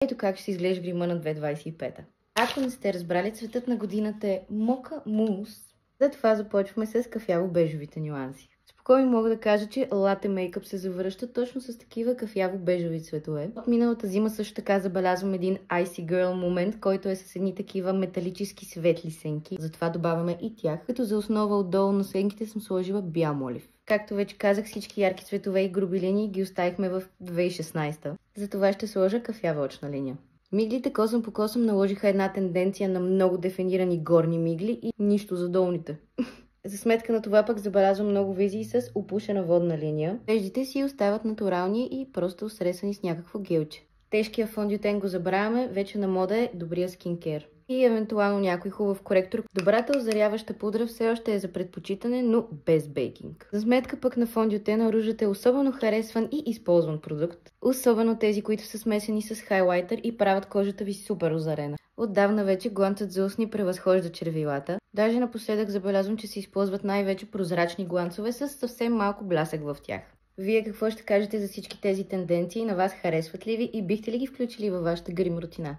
Ето как ще изглежда грима на 2025. Ако не сте разбрали, цветът на годината е мока мус. Затова започваме с кафяво-бежовите нюанси. Спокойно мога да кажа, че лате мейкъп се завръща точно с такива кафяво-бежови цветове. От миналата зима също така забелязвам един Icy Girl момент, който е с едни такива металически светли сенки. Затова добавяме и тях, като за основа отдолу на сенките съм сложила бял молив. Както вече казах, всички ярки цветове и груби линии ги оставихме в 2016. Затова ще сложа кафява очна линия. Миглите косъм по косъм наложиха една тенденция на много дефинирани горни мигли и нищо за долните. За сметка на това пък забелязвам много визии с опушена водна линия. Веждите си остават натурални и просто сресани с някакво гелче. Тежкия фондютен го забравяме, вече на мода е добрия скинкер. И евентуално някой хубав коректор. Добрата озаряваща пудра все още е за предпочитане, но без бейкинг. За сметка пък на фондютена ружът е особено харесван и използван продукт. Особено тези, които са смесени с хайлайтер и правят кожата ви супер озарена. Отдавна вече гланцът за устни превъзхожда червилата. Даже напоследък забелязвам, че се използват най-вече прозрачни гланцове с съвсем малко блясък в тях. Вие какво ще кажете за всички тези тенденции? На вас харесват ли ви и бихте ли ги включили във вашата грим рутина?